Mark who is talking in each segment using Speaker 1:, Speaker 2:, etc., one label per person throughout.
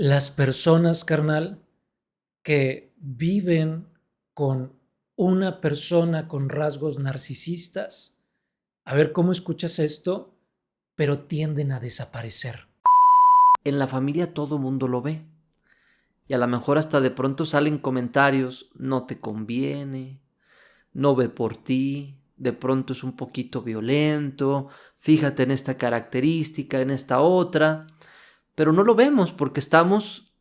Speaker 1: Las personas, carnal, que viven con una persona con rasgos narcisistas, a ver cómo escuchas esto, pero tienden a desaparecer.
Speaker 2: En la familia todo mundo lo ve. Y a lo mejor hasta de pronto salen comentarios, no te conviene, no ve por ti, de pronto es un poquito violento, fíjate en esta característica, en esta otra, pero no lo vemos porque estamos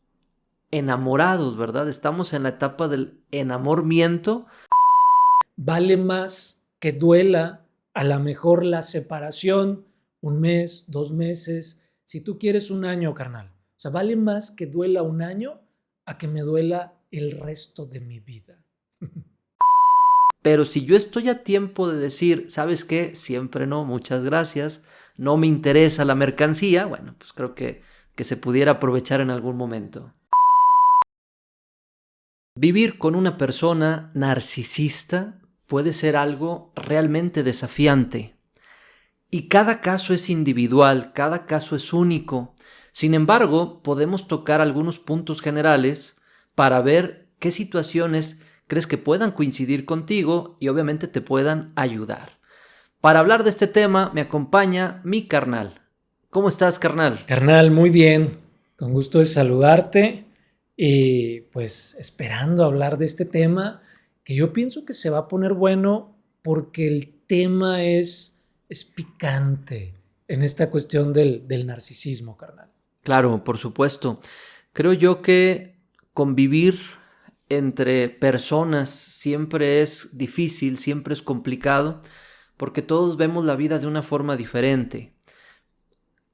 Speaker 2: enamorados, ¿verdad? Estamos en la etapa del enamoramiento.
Speaker 1: Vale más que duela a lo mejor la separación, un mes, 2 meses, si tú quieres un año, carnal. O sea, vale más que duela un año a que me duela el resto de mi vida.
Speaker 2: Pero si yo estoy a tiempo de decir, ¿sabes qué? Siempre no, muchas gracias, no me interesa la mercancía, bueno, pues creo que se pudiera aprovechar en algún momento. Vivir con una persona narcisista puede ser algo realmente desafiante. Y cada caso es individual, cada caso es único. Sin embargo, podemos tocar algunos puntos generales para ver qué situaciones crees que puedan coincidir contigo y obviamente te puedan ayudar. Para hablar de este tema me acompaña mi carnal. ¿Cómo estás, carnal?
Speaker 1: Carnal, muy bien. Con gusto de saludarte y pues esperando hablar de este tema que yo pienso que se va a poner bueno porque el tema es picante en esta cuestión del narcisismo, carnal.
Speaker 2: Claro, por supuesto. Creo yo que convivir entre personas siempre es difícil, siempre es complicado, porque todos vemos la vida de una forma diferente.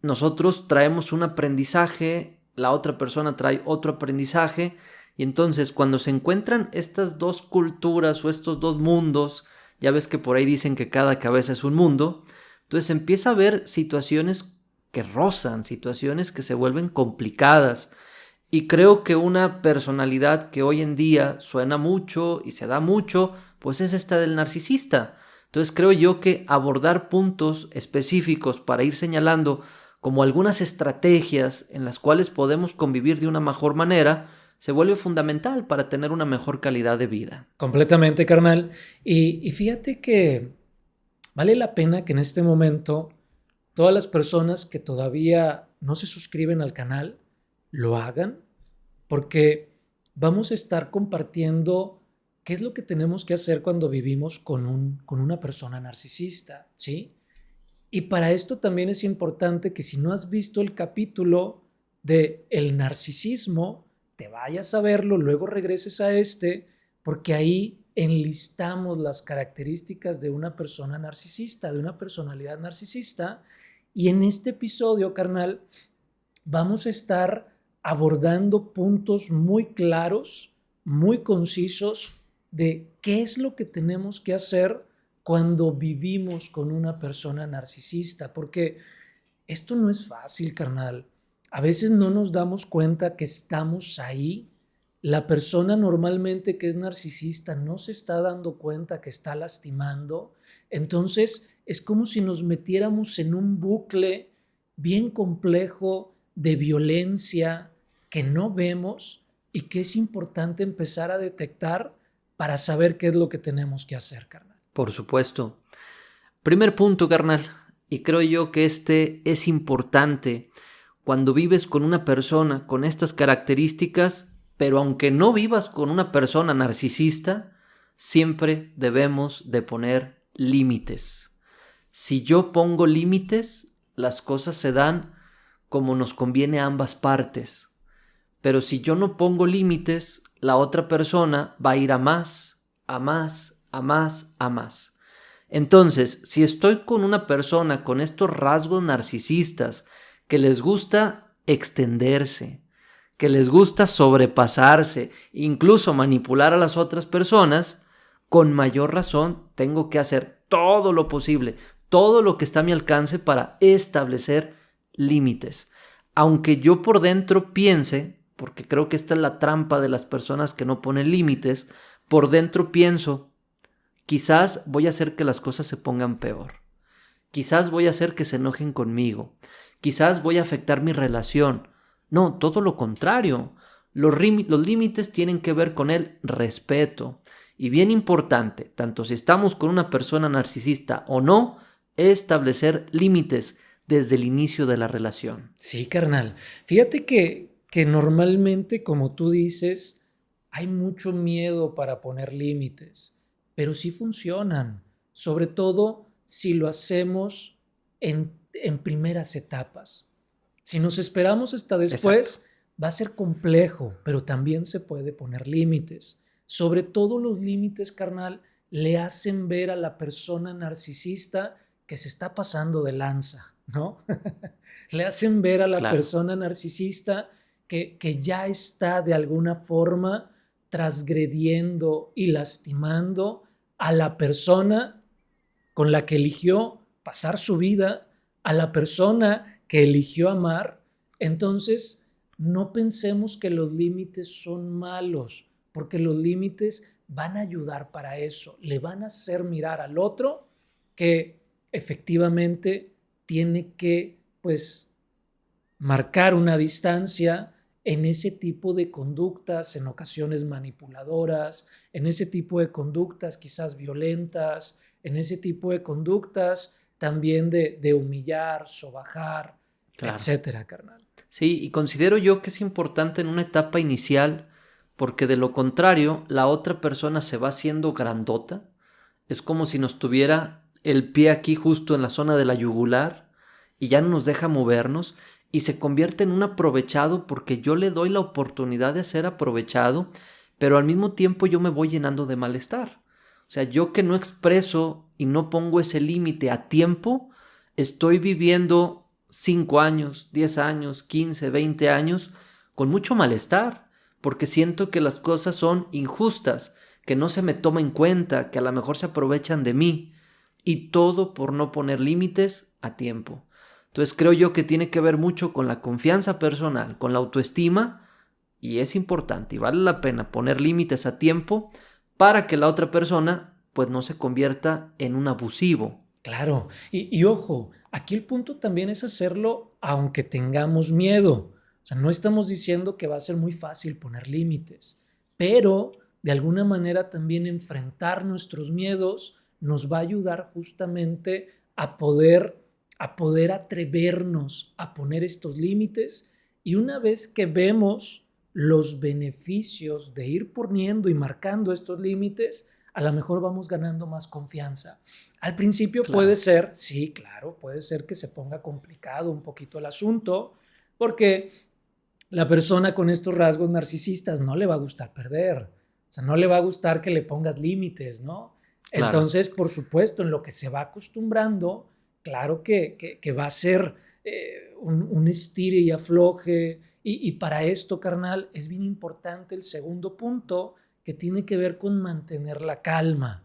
Speaker 2: Nosotros traemos un aprendizaje, la otra persona trae otro aprendizaje, y entonces cuando se encuentran estas dos culturas o estos dos mundos, ya ves que por ahí dicen que cada cabeza es un mundo, entonces empieza a haber situaciones que rozan, situaciones que se vuelven complicadas. Y creo que una personalidad que hoy en día suena mucho y se da mucho, pues es esta del narcisista. Entonces creo yo que abordar puntos específicos para ir señalando como algunas estrategias en las cuales podemos convivir de una mejor manera, se vuelve fundamental para tener una mejor calidad de vida.
Speaker 1: Completamente, carnal. Y fíjate que vale la pena que en este momento todas las personas que todavía no se suscriben al canal lo hagan porque vamos a estar compartiendo qué es lo que tenemos que hacer cuando vivimos con una persona narcisista, ¿sí? Y para esto también es importante que si no has visto el capítulo de el narcisismo, te vayas a verlo, luego regreses a este, porque ahí enlistamos las características de una persona narcisista, de una personalidad narcisista. Y en este episodio, carnal, vamos a estar abordando puntos muy claros, muy concisos de qué es lo que tenemos que hacer cuando vivimos con una persona narcisista, porque esto no es fácil, carnal. A veces no nos damos cuenta que estamos ahí. La persona normalmente que es narcisista no se está dando cuenta que está lastimando. Entonces es como si nos metiéramos en un bucle bien complejo de violencia que no vemos y que es importante empezar a detectar para saber qué es lo que tenemos que hacer, carnal.
Speaker 2: Por supuesto. Primer punto, carnal, y creo yo que este es importante cuando vives con una persona con estas características, pero aunque no vivas con una persona narcisista, siempre debemos de poner límites. Si yo pongo límites, las cosas se dan como nos conviene a ambas partes. Pero si yo no pongo límites, la otra persona va a ir a más, a más, a más, a más. Entonces, si estoy con una persona con estos rasgos narcisistas que les gusta extenderse, que les gusta sobrepasarse, incluso manipular a las otras personas, con mayor razón tengo que hacer todo lo posible, todo lo que está a mi alcance para establecer límites. Aunque yo por dentro piense, porque creo que esta es la trampa de las personas que no ponen límites, por dentro pienso, quizás voy a hacer que las cosas se pongan peor. Quizás voy a hacer que se enojen conmigo. Quizás voy a afectar mi relación. No, todo lo contrario. Los límites tienen que ver con el respeto. Y bien importante, tanto si estamos con una persona narcisista o no, es establecer límites desde el inicio de la relación.
Speaker 1: Sí, carnal. Fíjate que normalmente, como tú dices, hay mucho miedo para poner límites, pero sí funcionan, sobre todo si lo hacemos en primeras etapas. Si nos esperamos hasta
Speaker 2: Exacto.
Speaker 1: después, va a ser complejo, pero también se puede poner límites. Sobre todo los límites, carnal, le hacen ver a la persona narcisista que se está pasando de lanza, ¿no? Le hacen ver a la
Speaker 2: Claro.
Speaker 1: persona narcisista que ya está de alguna forma transgrediendo y lastimando a la persona con la que eligió pasar su vida, a la persona que eligió amar. Entonces, no pensemos que los límites son malos, porque los límites van a ayudar para eso, le van a hacer mirar al otro que efectivamente tiene que, pues, marcar una distancia en ese tipo de conductas, en ocasiones manipuladoras, en ese tipo de conductas quizás violentas, en ese tipo de conductas también de humillar, sobajar,
Speaker 2: Claro.
Speaker 1: etcétera, carnal.
Speaker 2: Sí, y considero yo que es importante en una etapa inicial, porque de lo contrario, la otra persona se va haciendo grandota. Es como si nos tuviera el pie aquí justo en la zona de la yugular y ya no nos deja movernos y se convierte en un aprovechado porque yo le doy la oportunidad de ser aprovechado, pero al mismo tiempo yo me voy llenando de malestar. O sea, yo que no expreso y no pongo ese límite a tiempo, estoy viviendo 5 años, 10 años, 15, 20 años con mucho malestar, porque siento que las cosas son injustas, que no se me toma en cuenta, que a lo mejor se aprovechan de mí, y todo por no poner límites a tiempo. Entonces creo yo que tiene que ver mucho con la confianza personal, con la autoestima, y es importante y vale la pena poner límites a tiempo para que la otra persona pues no se convierta en un abusivo.
Speaker 1: Claro, y ojo, aquí el punto también es hacerlo aunque tengamos miedo. O sea, no estamos diciendo que va a ser muy fácil poner límites, pero de alguna manera también enfrentar nuestros miedos nos va a ayudar justamente a poder atrevernos a poner estos límites y una vez que vemos los beneficios de ir poniendo y marcando estos límites, a lo mejor vamos ganando más confianza. Al principio puede
Speaker 2: Claro,
Speaker 1: ser, sí, claro, puede ser que se ponga complicado un poquito el asunto, porque la persona con estos rasgos narcisistas no le va a gustar perder, o sea, no le va a gustar que le pongas límites, ¿no?
Speaker 2: claro.
Speaker 1: Entonces, por supuesto, en lo que se va acostumbrando, claro que va a ser un estire y afloje, y para esto, carnal, es bien importante el segundo punto que tiene que ver con mantener la calma.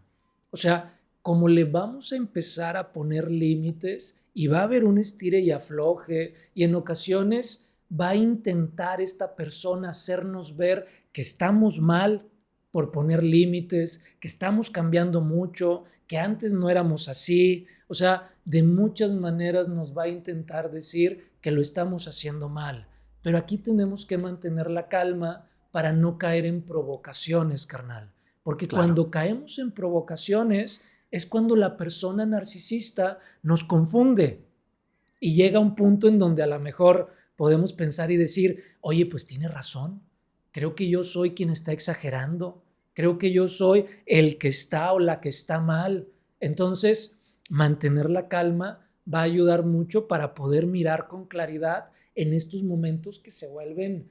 Speaker 1: O sea, como le vamos a empezar a poner límites y va a haber un estire y afloje y en ocasiones va a intentar esta persona hacernos ver que estamos mal por poner límites, que estamos cambiando mucho, que antes no éramos así. O sea, de muchas maneras nos va a intentar decir que lo estamos haciendo mal. Pero aquí tenemos que mantener la calma para no caer en provocaciones, carnal. Porque
Speaker 2: Claro.
Speaker 1: cuando caemos en provocaciones es cuando la persona narcisista nos confunde y llega a un punto en donde a lo mejor podemos pensar y decir, oye, pues tiene razón, creo que yo soy quien está exagerando, creo que yo soy el que está o la que está mal. Entonces, mantener la calma va a ayudar mucho para poder mirar con claridad en estos momentos que se vuelven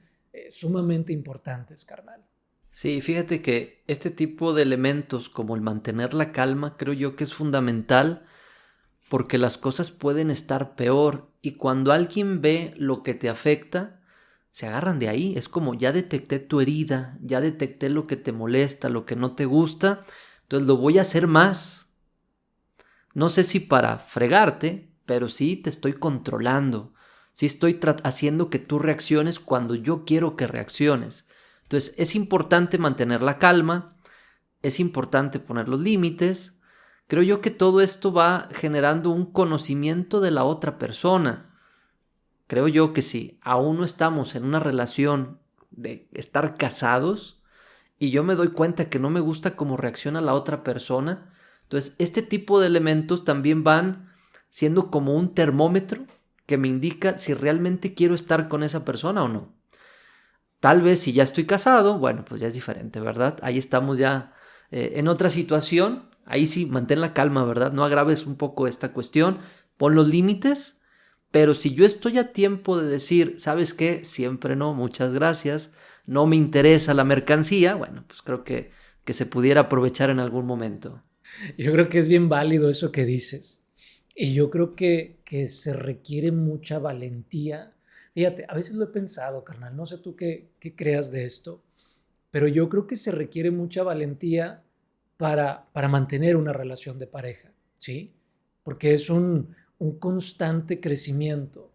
Speaker 1: sumamente importantes, carnal.
Speaker 2: Sí, fíjate que este tipo de elementos como el mantener la calma creo yo que es fundamental porque las cosas pueden estar peor y cuando alguien ve lo que te afecta, se agarran de ahí. Es como ya detecté tu herida, ya detecté lo que te molesta, lo que no te gusta, entonces lo voy a hacer más. No sé si para fregarte, pero sí te estoy controlando. Sí estoy haciendo que tú reacciones cuando yo quiero que reacciones. Entonces es importante mantener la calma, es importante poner los límites. Creo yo que todo esto va generando un conocimiento de la otra persona. creo yo que si aún no estamos en una relación de estar casados y yo me doy cuenta que no me gusta cómo reacciona la otra persona, entonces este tipo de elementos también van siendo como un termómetro que me indica si realmente quiero estar con esa persona o no. Tal vez si ya estoy casado, bueno, pues ya es diferente, ¿verdad? Ahí estamos ya en otra situación. Ahí sí, mantén la calma, ¿verdad? No agraves un poco esta cuestión, pon los límites, pero si yo estoy a tiempo de decir, ¿sabes qué? Siempre no, muchas gracias, no me interesa la mercancía, bueno, pues creo que se pudiera aprovechar en algún momento.
Speaker 1: Yo creo que es bien válido eso que dices. Y yo creo que se requiere mucha valentía. Fíjate, a veces lo he pensado, carnal, no sé tú qué creas de esto, pero yo creo que se requiere mucha valentía para mantener una relación de pareja, ¿sí? Porque es un constante crecimiento,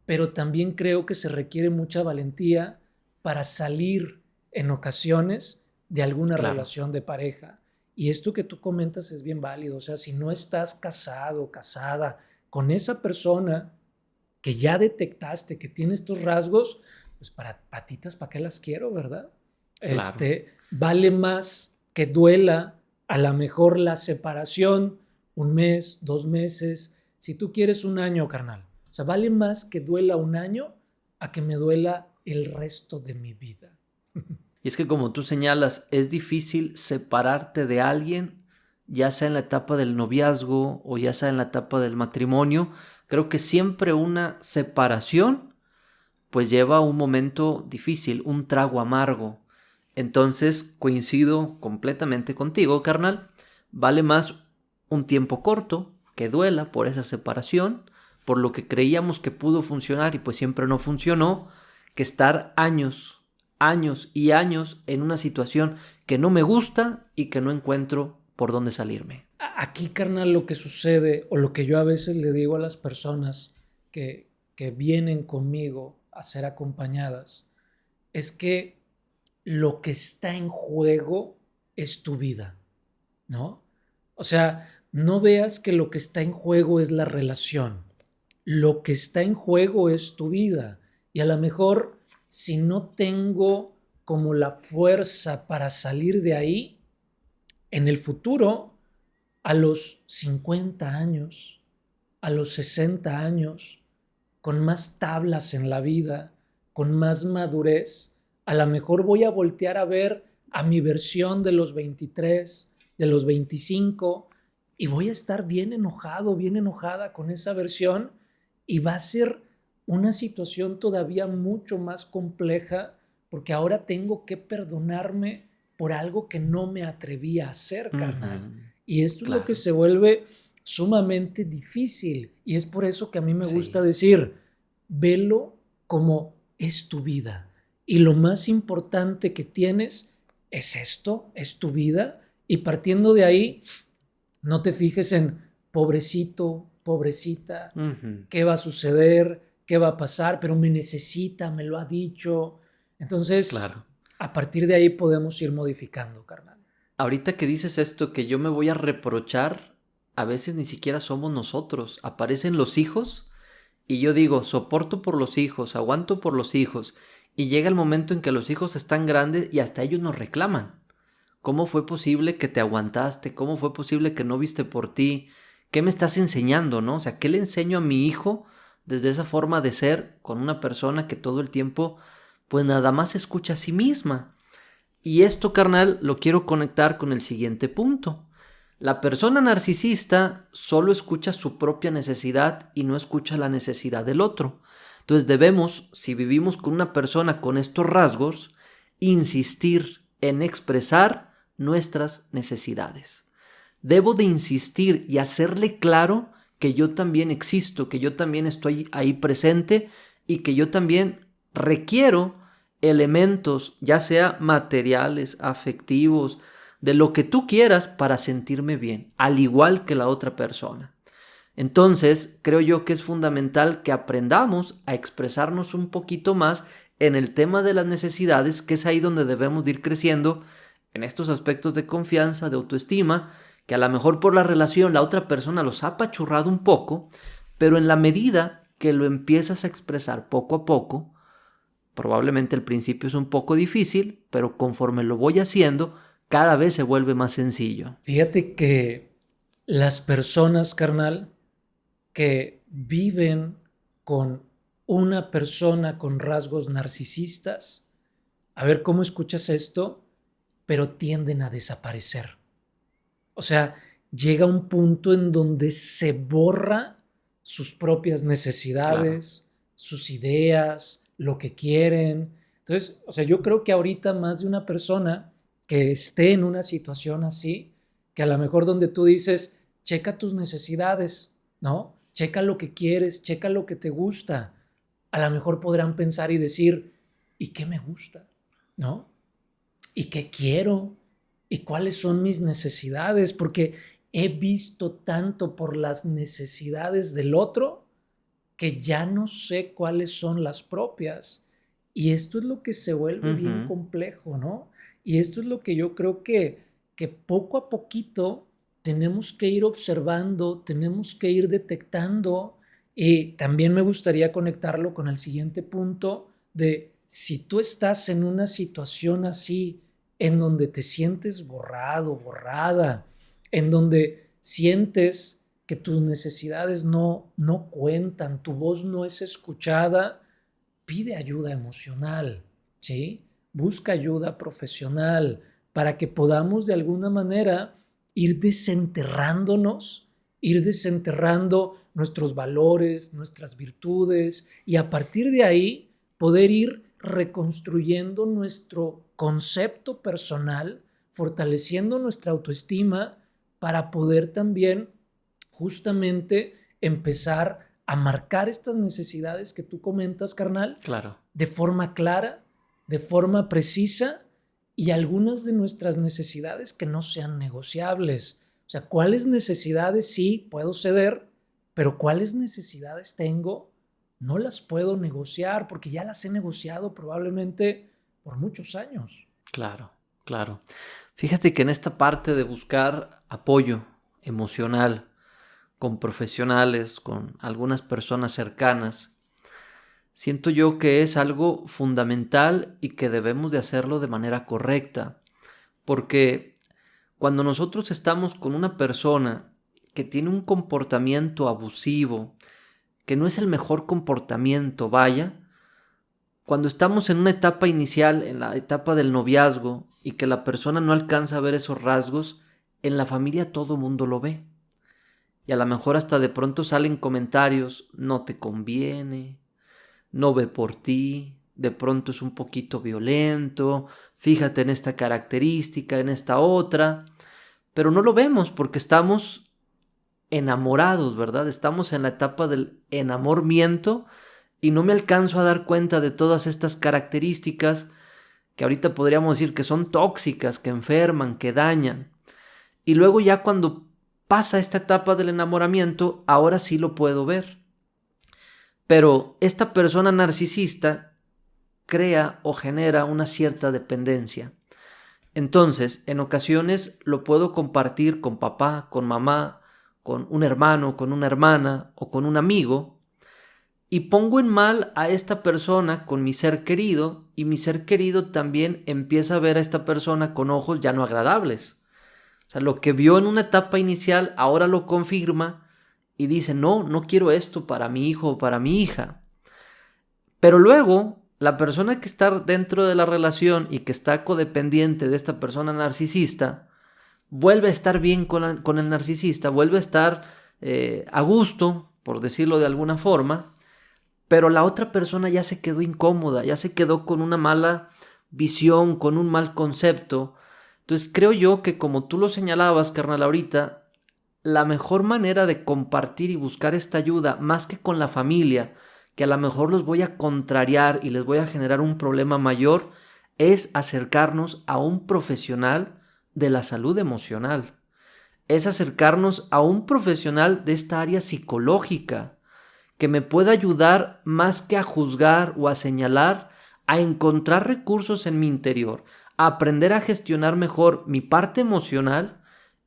Speaker 1: pero también creo que se requiere mucha valentía para salir en ocasiones de alguna
Speaker 2: Claro,
Speaker 1: relación de pareja. Y esto que tú comentas es bien válido, o sea, si no estás casado, casada con esa persona que ya detectaste que tiene estos rasgos, pues para patitas, ¿para qué las quiero, verdad?
Speaker 2: claro.
Speaker 1: Vale más que duela a lo mejor la separación, un mes, 2 meses, si tú quieres un año, carnal. O sea, vale más que duela un año a que me duela el resto de mi vida.
Speaker 2: Y es que como tú señalas, es difícil separarte de alguien, ya sea en la etapa del noviazgo o ya sea en la etapa del matrimonio. Creo que siempre una separación pues lleva un momento difícil, un trago amargo. Entonces coincido completamente contigo, carnal. Vale más un tiempo corto que duela por esa separación, por lo que creíamos que pudo funcionar y pues siempre no funcionó, que estar años, años y años en una situación que no me gusta y que no encuentro por dónde salirme.
Speaker 1: Aquí, carnal, lo que sucede o lo que yo a veces le digo a las personas que vienen conmigo a ser acompañadas es que lo que está en juego es tu vida, ¿no? O sea, no veas que lo que está en juego es la relación. Lo que está en juego es tu vida. Y a lo mejor, si no tengo como la fuerza para salir de ahí, en el futuro, a los 50 años, a los 60 años, con más tablas en la vida, con más madurez, a lo mejor voy a voltear a ver a mi versión de los 23, de los 25, y voy a estar bien enojado, bien enojada con esa versión, y va a ser una situación todavía mucho más compleja, porque ahora tengo que perdonarme por algo que no me atreví a hacer, carnal.
Speaker 2: Ujú,
Speaker 1: Y esto es lo que
Speaker 2: claro,
Speaker 1: se vuelve sumamente difícil. Y es por eso que a mí me gusta
Speaker 2: sí.
Speaker 1: decir, velo como es tu vida. Y lo más importante que tienes es esto, es tu vida. Y partiendo de ahí, no te fijes en pobrecito, pobrecita,
Speaker 2: Ujú,
Speaker 1: qué va a suceder, qué va a pasar, pero me necesita, me lo ha dicho. Entonces,
Speaker 2: claro.
Speaker 1: a partir de ahí podemos ir modificando, carnal.
Speaker 2: Ahorita que dices esto que yo me voy a reprochar, a veces ni siquiera somos nosotros. Aparecen los hijos y yo digo, soporto por los hijos, aguanto por los hijos. Y llega el momento en que los hijos están grandes y hasta ellos nos reclaman. ¿Cómo fue posible que te aguantaste? ¿Cómo fue posible que no viste por ti? ¿Qué me estás enseñando, no? O sea, ¿qué le enseño a mi hijo desde esa forma de ser con una persona que todo el tiempo, pues nada más escucha a sí misma? Y esto, carnal, lo quiero conectar con el siguiente punto. La persona narcisista solo escucha su propia necesidad y no escucha la necesidad del otro. Entonces debemos, si vivimos con una persona con estos rasgos, insistir en expresar nuestras necesidades. Debo de insistir y hacerle claro que yo también existo, que yo también estoy ahí presente y que yo también requiero elementos, ya sea materiales, afectivos, de lo que tú quieras para sentirme bien, al igual que la otra persona. Entonces, creo yo que es fundamental que aprendamos a expresarnos un poquito más en el tema de las necesidades, que es ahí donde debemos de ir creciendo en estos aspectos de confianza, de autoestima, que a lo mejor por la relación la otra persona los ha apachurrado un poco, pero en la medida que lo empiezas a expresar poco a poco. Probablemente al principio es un poco difícil, pero conforme lo voy haciendo, cada vez se vuelve más sencillo.
Speaker 1: Fíjate que las personas, carnal, que viven con una persona con rasgos narcisistas, a ver cómo escuchas esto, pero tienden a desaparecer. O sea, llega un punto en donde se borra sus propias
Speaker 2: Claro.
Speaker 1: necesidades, sus ideas, lo que quieren. Entonces, o sea, yo creo que ahorita más de una persona que esté en una situación así, que a lo mejor donde tú dices, checa tus necesidades, ¿no? Checa lo que quieres, checa lo que te gusta. A lo mejor podrán pensar y decir, ¿y qué me gusta? ¿No? ¿Y qué quiero? ¿Y cuáles son mis necesidades? Porque he visto tanto por las necesidades del otro que ya no sé cuáles son las propias. Y esto es lo que se vuelve bien
Speaker 2: Ujú.
Speaker 1: complejo, ¿no? Y esto es lo que yo creo que poco a poquito tenemos que ir observando, tenemos que ir detectando. Y también me gustaría conectarlo con el siguiente punto de si tú estás en una situación así, en donde te sientes borrado, borrada, en donde sientes que tus necesidades no cuentan, tu voz no es escuchada, pide ayuda emocional, ¿sí? Busca ayuda profesional para que podamos de alguna manera ir desenterrándonos, ir desenterrando nuestros valores, nuestras virtudes y a partir de ahí poder ir reconstruyendo nuestro concepto personal, fortaleciendo nuestra autoestima para poder también justamente empezar a marcar estas necesidades que tú comentas, carnal,
Speaker 2: Claro.
Speaker 1: de forma clara, de forma precisa y algunas de nuestras necesidades que no sean negociables. O sea, ¿cuáles necesidades sí puedo ceder, pero cuáles necesidades tengo? No las puedo negociar porque ya las he negociado probablemente por muchos años.
Speaker 2: Claro, claro. Fíjate que en esta parte de buscar apoyo emocional con profesionales, con algunas personas cercanas, siento yo que es algo fundamental y que debemos de hacerlo de manera correcta, porque cuando nosotros estamos con una persona que tiene un comportamiento abusivo, que no es el mejor comportamiento, vaya, cuando estamos en una etapa inicial, en la etapa del noviazgo, y que la persona no alcanza a ver esos rasgos, en la familia todo mundo lo ve. Y a lo mejor hasta de pronto salen comentarios, no te conviene, no ve por ti, de pronto es un poquito violento, fíjate en esta característica, en esta otra, pero no lo vemos porque estamos enamorados, ¿verdad? Estamos en la etapa del enamoramiento y no me alcanzo a dar cuenta de todas estas características que ahorita podríamos decir que son tóxicas, que enferman, que dañan. Y luego ya cuando pasa esta etapa del enamoramiento, ahora sí lo puedo ver. Pero esta persona narcisista crea o genera una cierta dependencia. Entonces, en ocasiones lo puedo compartir con papá, con mamá, con un hermano, con una hermana o con un amigo, y pongo en mal a esta persona con mi ser querido, y mi ser querido también empieza a ver a esta persona con ojos ya no agradables. O sea, lo que vio en una etapa inicial ahora lo confirma y dice, no, no quiero esto para mi hijo o para mi hija. Pero luego, la persona que está dentro de la relación y que está codependiente de esta persona narcisista, vuelve a estar bien con el narcisista, vuelve a estar a gusto, por decirlo de alguna forma, pero la otra persona ya se quedó incómoda, ya se quedó con una mala visión, con un mal concepto. Entonces creo yo que como tú lo señalabas, carnal, ahorita, la mejor manera de compartir y buscar esta ayuda, más que con la familia, que a lo mejor los voy a contrariar y les voy a generar un problema mayor, es acercarnos a un profesional de la salud emocional. Es acercarnos a un profesional de esta área psicológica que me pueda ayudar más que a juzgar o a señalar, a encontrar recursos en mi interior, a aprender a gestionar mejor mi parte emocional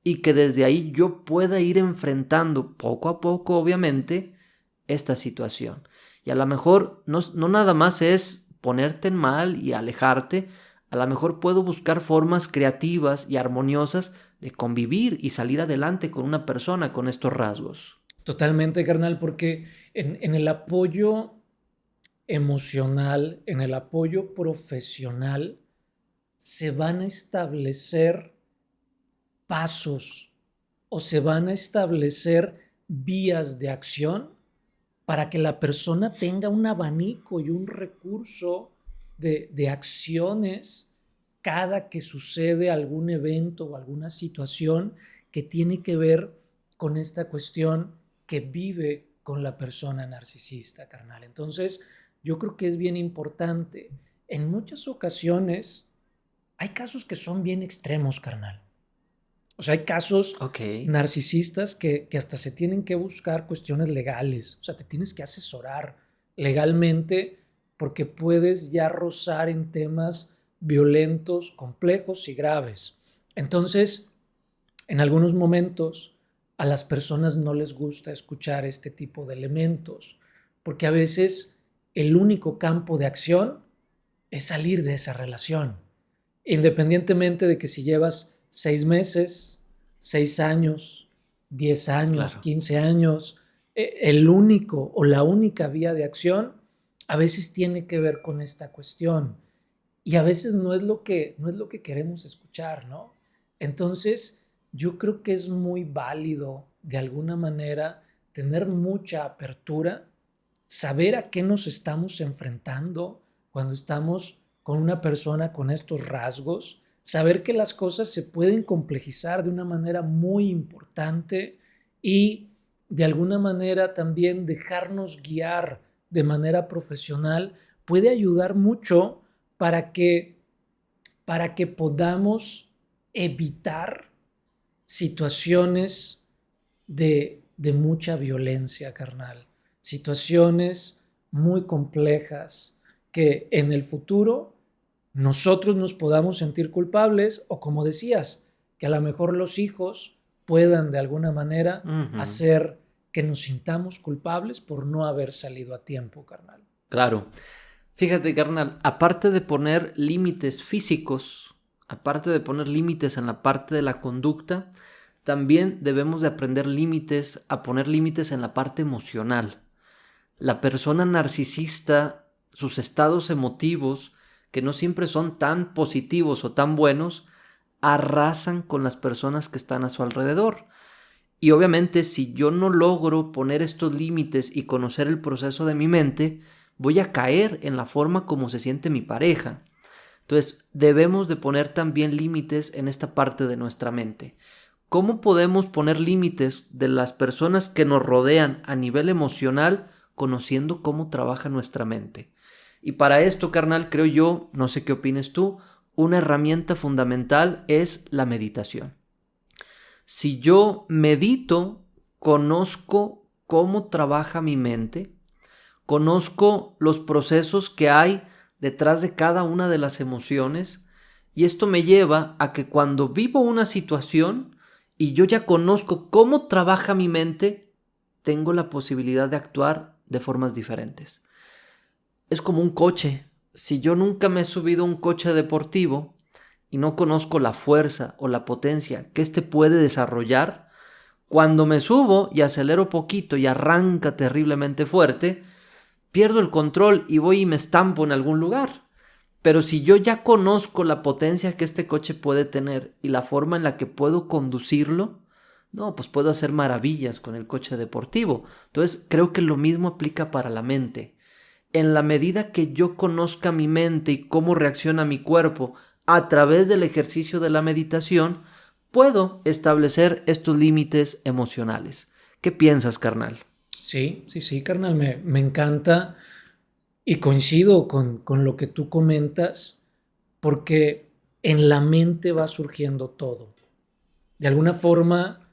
Speaker 2: y que desde ahí yo pueda ir enfrentando poco a poco, obviamente, esta situación. Y a lo mejor no nada más es ponerte en mal y alejarte, a lo mejor puedo buscar formas creativas y armoniosas de convivir y salir adelante con una persona con estos rasgos.
Speaker 1: Totalmente, carnal, porque en el apoyo emocional, en el apoyo profesional, se van a establecer pasos o se van a establecer vías de acción para que la persona tenga un abanico y un recurso de acciones cada que sucede algún evento o alguna situación que tiene que ver con esta cuestión que vive con la persona narcisista, carnal. Entonces, yo creo que es bien importante. En muchas ocasiones hay casos que son bien extremos, carnal. O sea, hay casos
Speaker 2: Ok,
Speaker 1: narcisistas que hasta se tienen que buscar cuestiones legales. O sea, te tienes que asesorar legalmente porque puedes ya rozar en temas violentos, complejos y graves. Entonces, en algunos momentos a las personas no les gusta escuchar este tipo de elementos porque a veces el único campo de acción es salir de esa relación. Independientemente de que si llevas 6 meses, 6 años, 10 años,
Speaker 2: claro.
Speaker 1: 15 años, el único o la única vía de acción a veces tiene que ver con esta cuestión. Y a veces no es lo que queremos escuchar, ¿no? Entonces, yo creo que es muy válido, de alguna manera, tener mucha apertura, saber a qué nos estamos enfrentando cuando estamos con una persona con estos rasgos, saber que las cosas se pueden complejizar de una manera muy importante y de alguna manera también dejarnos guiar de manera profesional puede ayudar mucho para que, para que podamos evitar situaciones de mucha violencia, carnal. Situaciones muy complejas que en el futuro nosotros nos podamos sentir culpables o, como decías, que a lo mejor los hijos puedan de alguna manera
Speaker 2: Ujú,
Speaker 1: hacer que nos sintamos culpables por no haber salido a tiempo, carnal.
Speaker 2: claro. Fíjate, carnal, aparte de poner límites físicos, aparte de poner límites en la parte de la conducta, también debemos de aprender límites, a poner límites en la parte emocional. La persona narcisista, sus estados emotivos, que no siempre son tan positivos o tan buenos, arrasan con las personas que están a su alrededor. Y obviamente si yo no logro poner estos límites y conocer el proceso de mi mente, voy a caer en la forma como se siente mi pareja. Entonces debemos de poner también límites en esta parte de nuestra mente. ¿Cómo podemos poner límites de las personas que nos rodean a nivel emocional conociendo cómo trabaja nuestra mente? Y para esto, carnal, creo yo, no sé qué opines tú, una herramienta fundamental es la meditación. Si yo medito, conozco cómo trabaja mi mente, conozco los procesos que hay detrás de cada una de las emociones y esto me lleva a que cuando vivo una situación y yo ya conozco cómo trabaja mi mente, tengo la posibilidad de actuar de formas diferentes. Es como un coche. Si yo nunca me he subido a un coche deportivo y no conozco la fuerza o la potencia que éste puede desarrollar, cuando me subo y acelero poquito y arranca terriblemente fuerte, pierdo el control y voy y me estampo en algún lugar. Pero si yo ya conozco la potencia que este coche puede tener y la forma en la que puedo conducirlo, no, pues puedo hacer maravillas con el coche deportivo. Entonces creo que lo mismo aplica para la mente. En la medida que yo conozca mi mente y cómo reacciona mi cuerpo a través del ejercicio de la meditación, puedo establecer estos límites emocionales. ¿Qué piensas, carnal?
Speaker 1: Sí, sí, sí, carnal, me encanta y coincido con lo que tú comentas porque en la mente va surgiendo todo. De alguna forma,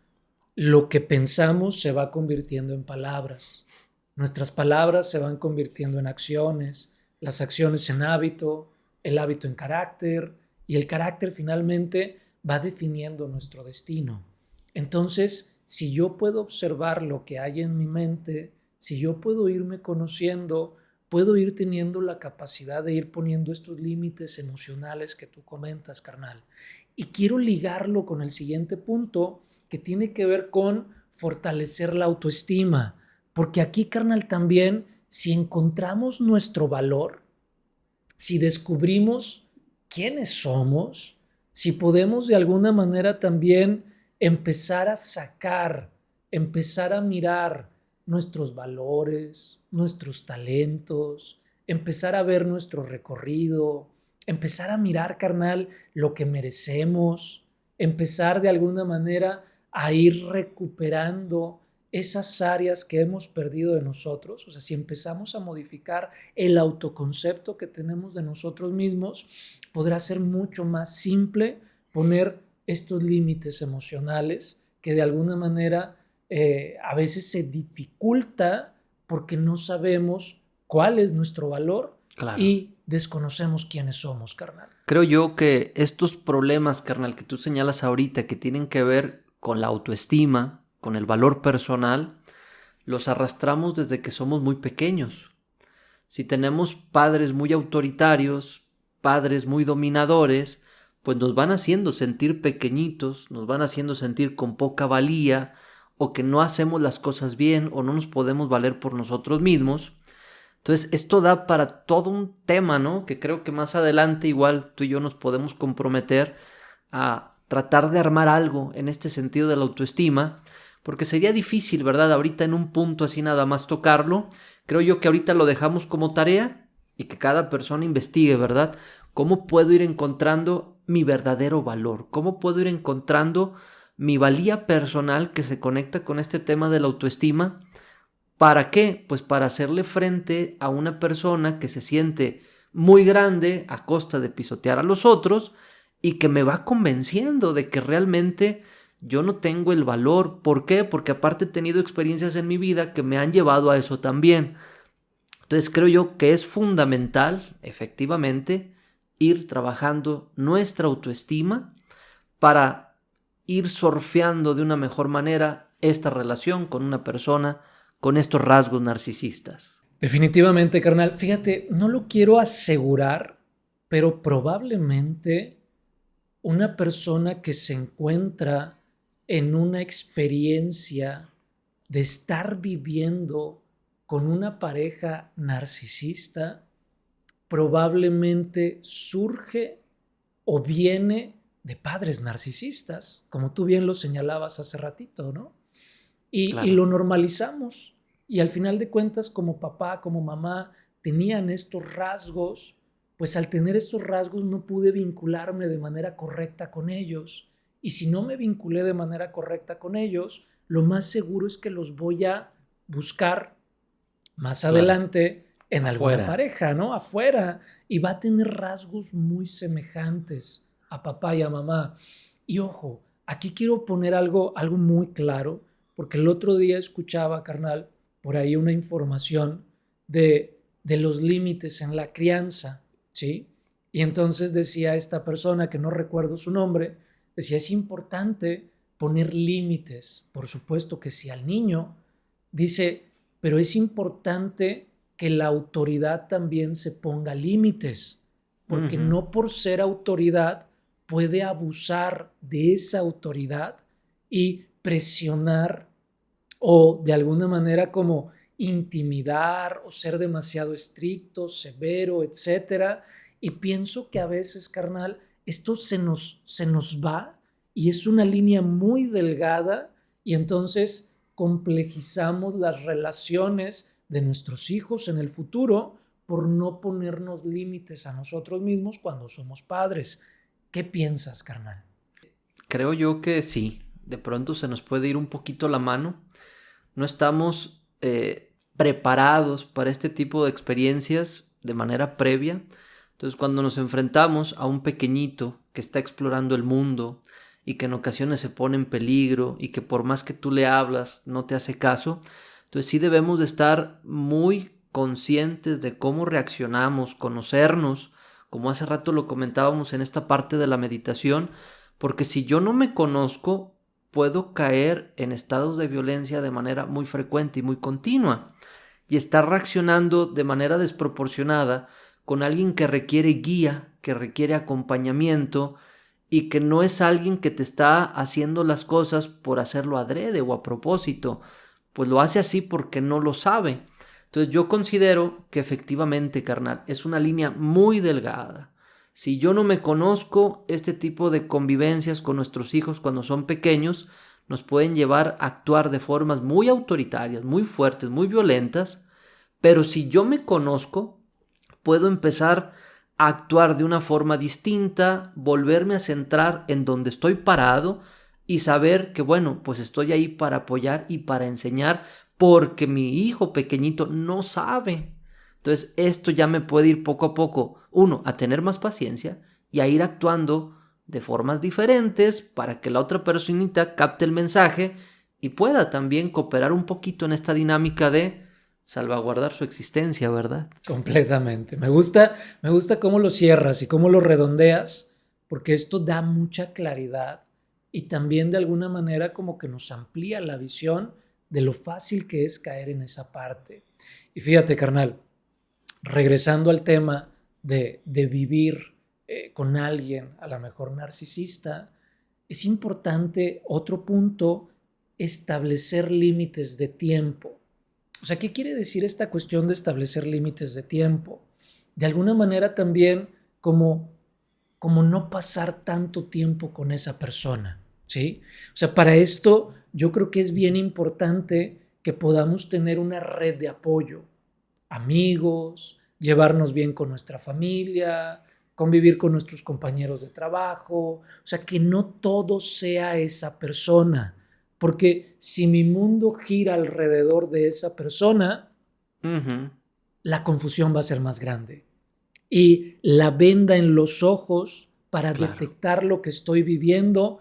Speaker 1: lo que pensamos se va convirtiendo en palabras. Nuestras palabras se van convirtiendo en acciones, las acciones en hábito, el hábito en carácter y el carácter finalmente va definiendo nuestro destino. Entonces, si yo puedo observar lo que hay en mi mente, si yo puedo irme conociendo, puedo ir teniendo la capacidad de ir poniendo estos límites emocionales que tú comentas, carnal. Y quiero ligarlo con el siguiente punto que tiene que ver con fortalecer la autoestima. Porque aquí, carnal, también, si encontramos nuestro valor, si descubrimos quiénes somos, si podemos de alguna manera también empezar a sacar, empezar a mirar nuestros valores, nuestros talentos, empezar a ver nuestro recorrido, empezar a mirar, carnal, lo que merecemos, empezar de alguna manera a ir recuperando esas áreas que hemos perdido de nosotros. O sea, si empezamos a modificar el autoconcepto que tenemos de nosotros mismos, podrá ser mucho más simple poner estos límites emocionales que de alguna manera a veces se dificulta porque no sabemos cuál es nuestro valor. Claro. Y desconocemos quiénes somos, carnal.
Speaker 2: Creo yo que estos problemas, carnal, que tú señalas ahorita, que tienen que ver con la autoestima, con el valor personal, los arrastramos desde que somos muy pequeños. Si tenemos padres muy autoritarios, padres muy dominadores, pues nos van haciendo sentir pequeñitos, nos van haciendo sentir con poca valía, o que no hacemos las cosas bien, o no nos podemos valer por nosotros mismos. Entonces esto da para todo un tema, ¿no? Que creo que más adelante igual tú y yo nos podemos comprometer a tratar de armar algo en este sentido de la autoestima, porque sería difícil, ¿verdad? Ahorita en un punto así nada más tocarlo. Creo yo que ahorita lo dejamos como tarea y que cada persona investigue, ¿verdad? ¿Cómo puedo ir encontrando mi verdadero valor? ¿Cómo puedo ir encontrando mi valía personal que se conecta con este tema de la autoestima? ¿Para qué? Pues para hacerle frente a una persona que se siente muy grande a costa de pisotear a los otros y que me va convenciendo de que realmente yo no tengo el valor. ¿Por qué? Porque aparte he tenido experiencias en mi vida que me han llevado a eso también. Entonces creo yo que es fundamental, efectivamente, ir trabajando nuestra autoestima para ir surfeando de una mejor manera esta relación con una persona con estos rasgos narcisistas.
Speaker 1: Definitivamente, carnal. Fíjate, no lo quiero asegurar, pero probablemente una persona que se encuentra en una experiencia de estar viviendo con una pareja narcisista, probablemente surge o viene de padres narcisistas, como tú bien lo señalabas hace ratito, ¿no? Claro. Y lo normalizamos. Y al final de cuentas, como papá, como mamá, tenían estos rasgos, pues al tener estos rasgos no pude vincularme de manera correcta con ellos. Y si no me vinculé de manera correcta con ellos, lo más seguro es que los voy a buscar más adelante en alguna pareja, ¿no? Afuera. Y va a tener rasgos muy semejantes a papá y a mamá. Y ojo, aquí quiero poner algo muy claro, porque el otro día escuchaba, carnal, por ahí una información de los límites en la crianza, ¿sí? Y entonces decía esta persona, que no recuerdo su nombre, decía, es importante poner límites. Por supuesto que sí al niño, dice, pero es importante que la autoridad también se ponga límites, porque no por ser autoridad puede abusar de esa autoridad y presionar o de alguna manera como intimidar o ser demasiado estricto, severo, etcétera. Y pienso que a veces, carnal, esto se nos va y es una línea muy delgada y entonces complejizamos las relaciones de nuestros hijos en el futuro por no ponernos límites a nosotros mismos cuando somos padres. ¿Qué piensas, carnal?
Speaker 2: Creo yo que sí. De pronto se nos puede ir un poquito la mano. No estamos preparados para este tipo de experiencias de manera previa. Entonces, cuando nos enfrentamos a un pequeñito que está explorando el mundo y que en ocasiones se pone en peligro y que por más que tú le hablas no te hace caso, entonces sí debemos de estar muy conscientes de cómo reaccionamos, conocernos, como hace rato lo comentábamos en esta parte de la meditación, porque si yo no me conozco, puedo caer en estados de violencia de manera muy frecuente y muy continua y estar reaccionando de manera desproporcionada con alguien que requiere guía, que requiere acompañamiento y que no es alguien que te está haciendo las cosas por hacerlo adrede o a propósito, pues lo hace así porque no lo sabe. Entonces yo considero que efectivamente, carnal, es una línea muy delgada. Si yo no me conozco, este tipo de convivencias con nuestros hijos cuando son pequeños nos pueden llevar a actuar de formas muy autoritarias, muy fuertes, muy violentas, pero si yo me conozco, puedo empezar a actuar de una forma distinta, volverme a centrar en donde estoy parado y saber que, bueno, pues estoy ahí para apoyar y para enseñar porque mi hijo pequeñito no sabe. Entonces esto ya me puede ir poco a poco, uno, a tener más paciencia y a ir actuando de formas diferentes para que la otra personita capte el mensaje y pueda también cooperar un poquito en esta dinámica de salvaguardar su existencia, ¿verdad?
Speaker 1: Completamente. Me gusta cómo lo cierras y cómo lo redondeas, porque esto da mucha claridad y también de alguna manera como que nos amplía la visión de lo fácil que es caer en esa parte. Y fíjate, carnal, regresando al tema de vivir con alguien, a lo mejor narcisista, es importante, otro punto, establecer límites de tiempo. O sea, ¿qué quiere decir esta cuestión de establecer límites de tiempo? De alguna manera también como no pasar tanto tiempo con esa persona, ¿sí? O sea, para esto yo creo que es bien importante que podamos tener una red de apoyo, amigos, llevarnos bien con nuestra familia, convivir con nuestros compañeros de trabajo, o sea, que no todo sea esa persona, porque si mi mundo gira alrededor de esa persona, la confusión va a ser más grande. Y la venda en los ojos para detectar lo que estoy viviendo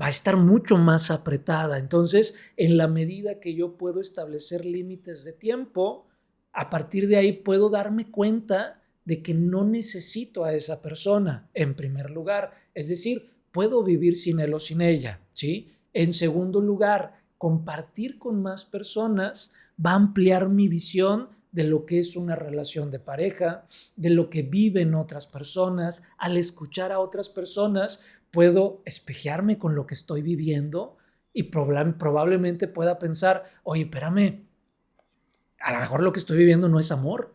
Speaker 1: va a estar mucho más apretada. Entonces, en la medida que yo puedo establecer límites de tiempo, a partir de ahí puedo darme cuenta de que no necesito a esa persona, en primer lugar. Es decir, puedo vivir sin él o sin ella, ¿sí? En segundo lugar, compartir con más personas va a ampliar mi visión de lo que es una relación de pareja, de lo que viven otras personas. Al escuchar a otras personas, puedo espejearme con lo que estoy viviendo y probablemente pueda pensar, oye, espérame, a lo mejor lo que estoy viviendo no es amor,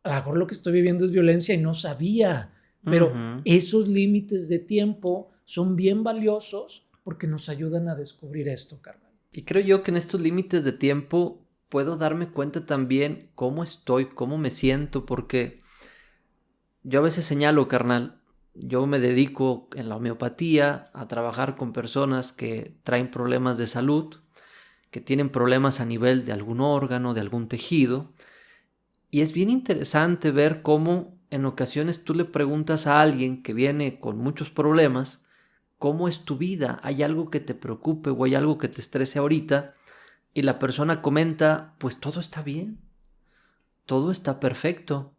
Speaker 1: a lo mejor lo que estoy viviendo es violencia y no sabía, pero esos límites de tiempo son bien valiosos porque nos ayudan a descubrir esto, carnal.
Speaker 2: Y creo yo que en estos límites de tiempo puedo darme cuenta también cómo estoy, cómo me siento, porque yo a veces señalo, carnal, yo me dedico en la homeopatía a trabajar con personas que traen problemas de salud, que tienen problemas a nivel de algún órgano, de algún tejido, y es bien interesante ver cómo en ocasiones tú le preguntas a alguien que viene con muchos problemas, ¿cómo es tu vida? ¿Hay algo que te preocupe o hay algo que te estrese ahorita? Y la persona comenta, pues todo está bien, todo está perfecto.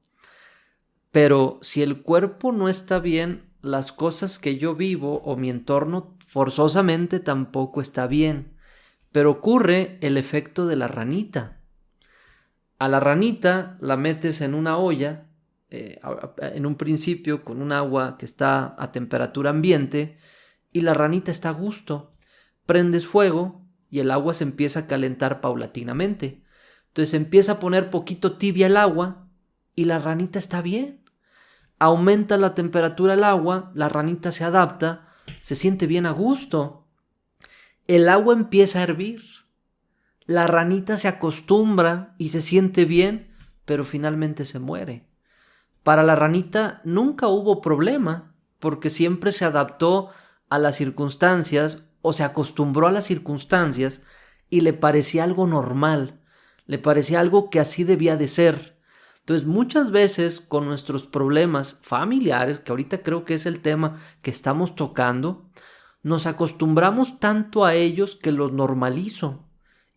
Speaker 2: Pero si el cuerpo no está bien, las cosas que yo vivo o mi entorno forzosamente tampoco está bien. Pero ocurre el efecto de la ranita. A la ranita la metes en una olla, en un principio con un agua que está a temperatura ambiente, y la ranita está a gusto. Prendes fuego y el agua se empieza a calentar paulatinamente. Entonces se empieza a poner poquito tibia el agua y la ranita está bien. Aumenta la temperatura del agua, la ranita se adapta, se siente bien a gusto. El agua empieza a hervir. La ranita se acostumbra y se siente bien, pero finalmente se muere. Para la ranita nunca hubo problema, porque siempre se adaptó a las circunstancias o se acostumbró a las circunstancias y le parecía algo normal, le parecía algo que así debía de ser. Entonces muchas veces con nuestros problemas familiares, que ahorita creo que es el tema que estamos tocando, nos acostumbramos tanto a ellos que los normalizo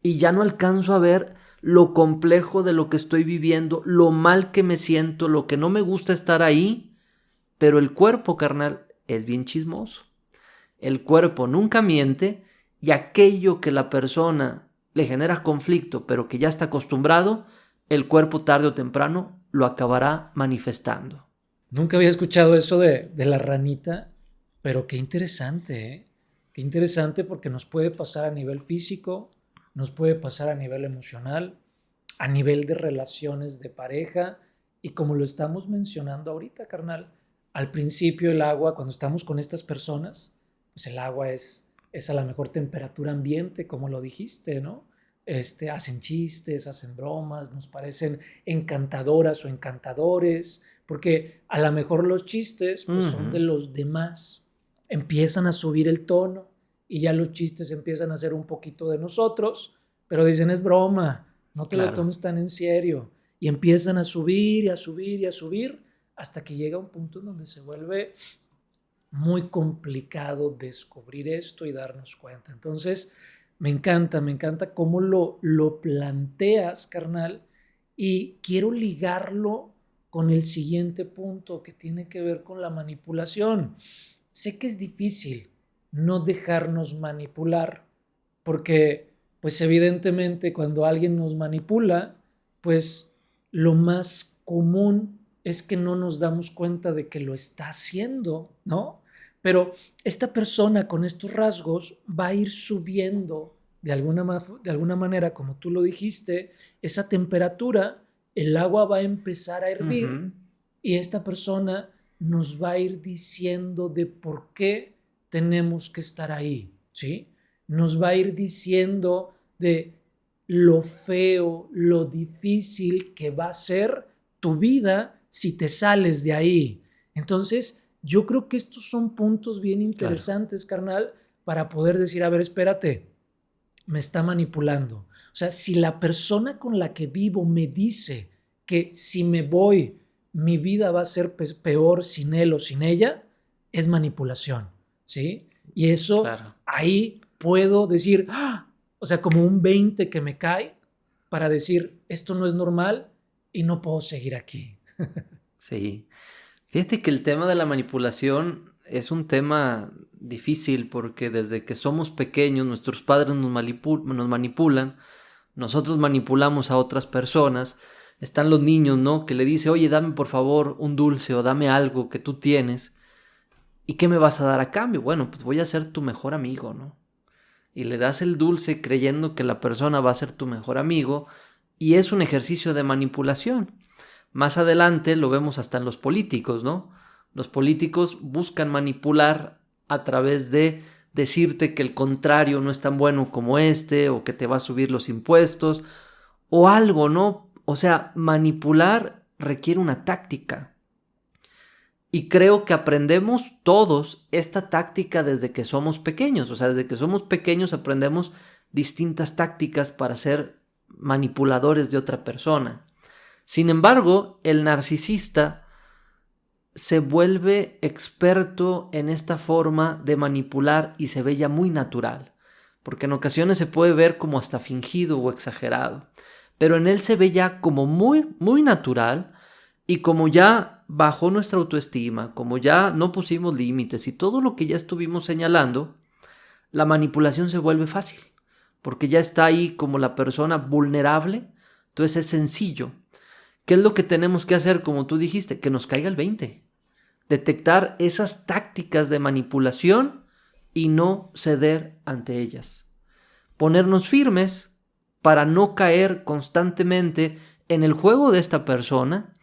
Speaker 2: y ya no alcanzo a ver lo complejo de lo que estoy viviendo, lo mal que me siento, lo que no me gusta estar ahí, pero el cuerpo, carnal, es bien chismoso. El cuerpo nunca miente y aquello que la persona le genera conflicto, pero que ya está acostumbrado, el cuerpo tarde o temprano lo acabará manifestando.
Speaker 1: Nunca había escuchado eso de la ranita, pero qué interesante, ¿eh? Qué interesante porque nos puede pasar a nivel físico, nos puede pasar a nivel emocional, a nivel de relaciones de pareja y como lo estamos mencionando ahorita, carnal, al principio el agua, cuando estamos con estas personas, pues el agua es a la mejor temperatura ambiente, como lo dijiste, ¿no? Hacen chistes, hacen bromas, nos parecen encantadoras o encantadores, porque a lo mejor los chistes pues son de
Speaker 2: Ujú,
Speaker 1: los demás, empiezan a subir el tono y ya los chistes empiezan a ser un poquito de nosotros, pero dicen es broma, no te lo
Speaker 2: claro,
Speaker 1: tomes tan en serio. Y empiezan a subir y a subir y a subir hasta que llega un punto en donde se vuelve muy complicado descubrir esto y darnos cuenta. Entonces, me encanta cómo lo planteas, carnal, y quiero ligarlo con el siguiente punto que tiene que ver con la manipulación. Sé que es difícil no dejarnos manipular, porque pues evidentemente cuando alguien nos manipula, pues lo más común es que no nos damos cuenta de que lo está haciendo, ¿no? Pero esta persona con estos rasgos va a ir subiendo de alguna manera, como tú lo dijiste, esa temperatura, el agua va a empezar a hervir
Speaker 2: ujú,
Speaker 1: y esta persona nos va a ir diciendo de por qué tenemos que estar ahí, ¿sí? Nos va a ir diciendo de lo feo, lo difícil que va a ser tu vida si te sales de ahí. Entonces, yo creo que estos son puntos bien
Speaker 2: claro.
Speaker 1: interesantes, carnal, para poder decir, a ver, espérate, me está manipulando. O sea, si la persona con la que vivo me dice que si me voy, mi vida va a ser peor sin él o sin ella, es manipulación, ¿sí? Y eso
Speaker 2: Claro.
Speaker 1: ahí puedo decir, ¡ah! O sea, como un 20 que me cae para decir, esto no es normal y no puedo seguir aquí.
Speaker 2: Sí. Fíjate que el tema de la manipulación es un tema difícil porque desde que somos pequeños nuestros padres nos manipulan, nosotros manipulamos a otras personas. Están los niños, ¿no? Que le dice, oye, dame por favor un dulce o dame algo que tú tienes. ¿Y qué me vas a dar a cambio? Bueno, pues voy a ser tu mejor amigo, ¿no? Y le das el dulce creyendo que la persona va a ser tu mejor amigo y es un ejercicio de manipulación. Más adelante lo vemos hasta en los políticos, ¿no? Los políticos buscan manipular a través de decirte que el contrario no es tan bueno como este o que te va a subir los impuestos o algo, ¿no? O sea, manipular requiere una táctica. Y creo que aprendemos todos esta táctica desde que somos pequeños. O sea, desde que somos pequeños aprendemos distintas tácticas para ser manipuladores de otra persona. Sin embargo, el narcisista se vuelve experto en esta forma de manipular y se ve ya muy natural, porque en ocasiones se puede ver como hasta fingido o exagerado, pero en él se ve ya como muy, muy natural y como ya bajó nuestra autoestima, como ya no pusimos límites y todo lo que ya estuvimos señalando, la manipulación se vuelve fácil, porque ya está ahí como la persona vulnerable, entonces es sencillo. ¿Qué es lo que tenemos que hacer, como tú dijiste? Que nos caiga el 20. Detectar esas tácticas de manipulación y no ceder ante ellas. Ponernos firmes para no caer constantemente en el juego de esta persona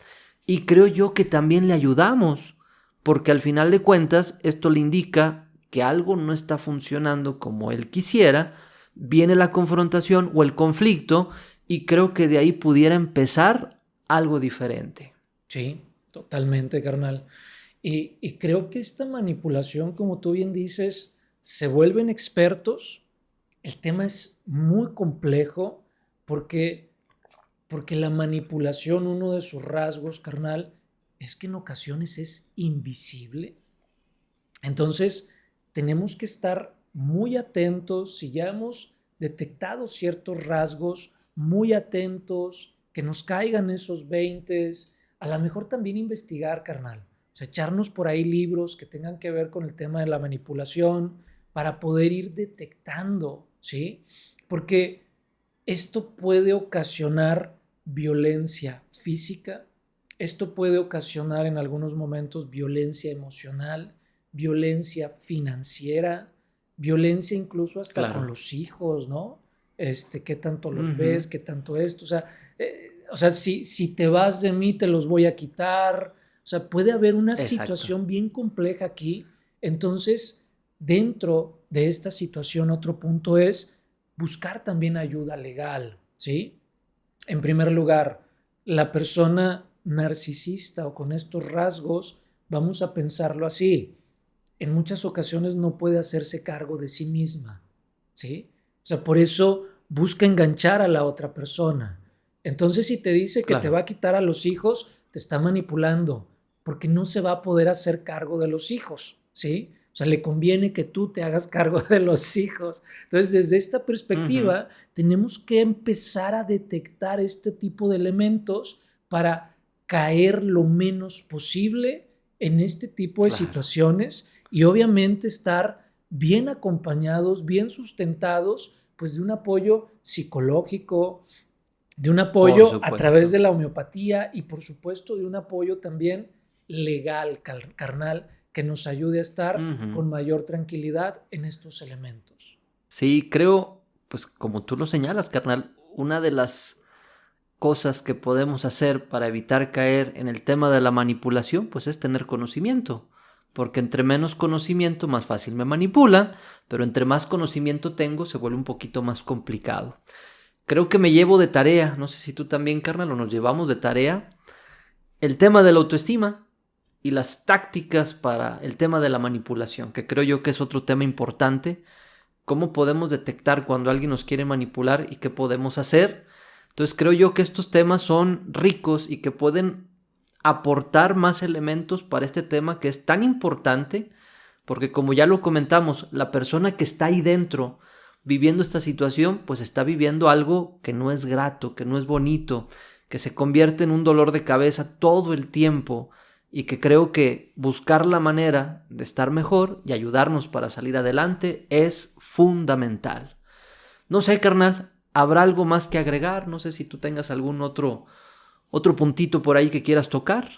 Speaker 2: y creo yo que también le ayudamos porque al final de cuentas esto le indica que algo no está funcionando como él quisiera, viene la confrontación o el conflicto y creo que de ahí pudiera empezar algo diferente.
Speaker 1: Sí, totalmente, carnal. Y creo que esta manipulación, como tú bien dices, se vuelven expertos. El tema es muy complejo porque, porque la manipulación, uno de sus rasgos, carnal, es que en ocasiones es invisible. Entonces, tenemos que estar muy atentos, si ya hemos detectado ciertos rasgos, muy atentos, que nos caigan esos 20, a lo mejor también investigar, carnal. O sea, echarnos por ahí libros que tengan que ver con el tema de la manipulación, para poder ir detectando, ¿sí? Porque esto puede ocasionar violencia física, esto puede ocasionar en algunos momentos violencia emocional, violencia financiera, violencia incluso hasta con
Speaker 2: Claro.
Speaker 1: los hijos, ¿no? ¿Qué tanto los
Speaker 2: Ujú.
Speaker 1: ves? ¿Qué tanto esto? O sea, si te vas de mí, te los voy a quitar. O sea, puede haber una
Speaker 2: Exacto.
Speaker 1: situación bien compleja aquí. Entonces, dentro de esta situación, otro punto es buscar también ayuda legal, ¿sí? En primer lugar, la persona narcisista o con estos rasgos, vamos a pensarlo así, en muchas ocasiones no puede hacerse cargo de sí misma, ¿sí? O sea, por eso busca enganchar a la otra persona. Entonces, si te dice que te va
Speaker 2: Claro.
Speaker 1: a quitar a los hijos, te está manipulando, porque no se va a poder hacer cargo de los hijos, ¿sí? O sea, le conviene que tú te hagas cargo de los hijos. Entonces, desde esta
Speaker 2: Ujú.
Speaker 1: perspectiva, tenemos que empezar a detectar este tipo de elementos para caer lo menos posible en este tipo de
Speaker 2: Claro.
Speaker 1: situaciones y obviamente estar bien acompañados, bien sustentados, pues de un apoyo psicológico, de un
Speaker 2: Por
Speaker 1: apoyo a través
Speaker 2: supuesto.
Speaker 1: de la homeopatía y por supuesto de un apoyo también legal, carnal, que nos ayude a estar
Speaker 2: Ujú.
Speaker 1: con mayor tranquilidad en estos elementos.
Speaker 2: Sí, creo, pues como tú lo señalas, carnal, una de las cosas que podemos hacer para evitar caer en el tema de la manipulación, pues es tener conocimiento. Porque entre menos conocimiento, más fácil me manipulan, pero entre más conocimiento tengo, se vuelve un poquito más complicado. Creo que me llevo de tarea, no sé si tú también, carnal, o nos llevamos de tarea, el tema de la autoestima y las tácticas para el tema de la manipulación, que creo yo que es otro tema importante. ¿Cómo podemos detectar cuando alguien nos quiere manipular y qué podemos hacer? Entonces creo yo que estos temas son ricos y que pueden aportar más elementos para este tema que es tan importante, porque como ya lo comentamos, la persona que está ahí dentro viviendo esta situación, pues está viviendo algo que no es grato, que no es bonito, que se convierte en un dolor de cabeza todo el tiempo y que creo que buscar la manera de estar mejor y ayudarnos para salir adelante es fundamental. No sé, carnal, ¿habrá algo más que agregar? No sé si tú tengas algún otro puntito por ahí que quieras tocar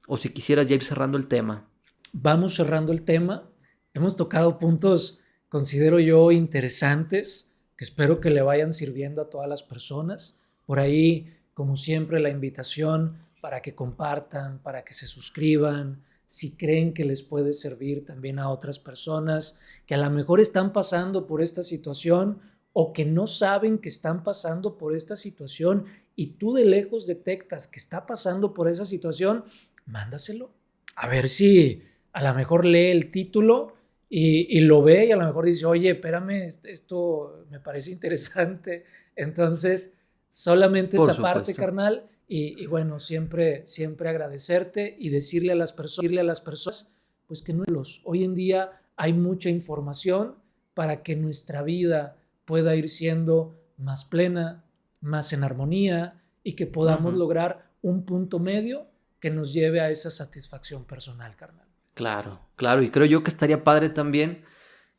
Speaker 2: o si quisieras ya ir cerrando el tema.
Speaker 1: Vamos cerrando el tema. Hemos tocado puntos, considero yo, interesantes, que espero que le vayan sirviendo a todas las personas. Por ahí, como siempre, la invitación para que compartan, para que se suscriban, si creen que les puede servir también a otras personas que a lo mejor están pasando por esta situación o que no saben que están pasando por esta situación y tú de lejos detectas que está pasando por esa situación, mándaselo. A ver si a lo mejor lee el título y lo ve y a lo mejor dice, oye, espérame, esto me parece interesante. Entonces, solamente
Speaker 2: Por
Speaker 1: esa parte,
Speaker 2: supuesto.
Speaker 1: carnal, y bueno, siempre agradecerte y decirle a las personas, pues que no los. Hoy en día hay mucha información para que nuestra vida pueda ir siendo más plena, más en armonía y que podamos
Speaker 2: Ujú.
Speaker 1: lograr un punto medio que nos lleve a esa satisfacción personal, carnal.
Speaker 2: Claro, claro, y creo yo que estaría padre también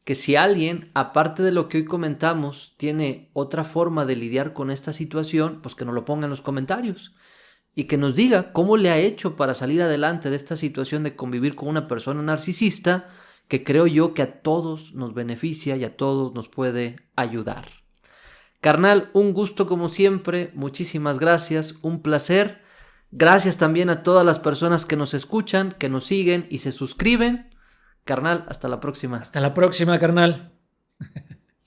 Speaker 2: que si alguien, aparte de lo que hoy comentamos, tiene otra forma de lidiar con esta situación, pues que nos lo ponga en los comentarios y que nos diga cómo le ha hecho para salir adelante de esta situación de convivir con una persona narcisista, que creo yo que a todos nos beneficia y a todos nos puede ayudar. Carnal, un gusto como siempre, muchísimas gracias, un placer. Gracias también a todas las personas que nos escuchan, que nos siguen y se suscriben. Carnal, hasta la próxima.
Speaker 1: Hasta la próxima, carnal.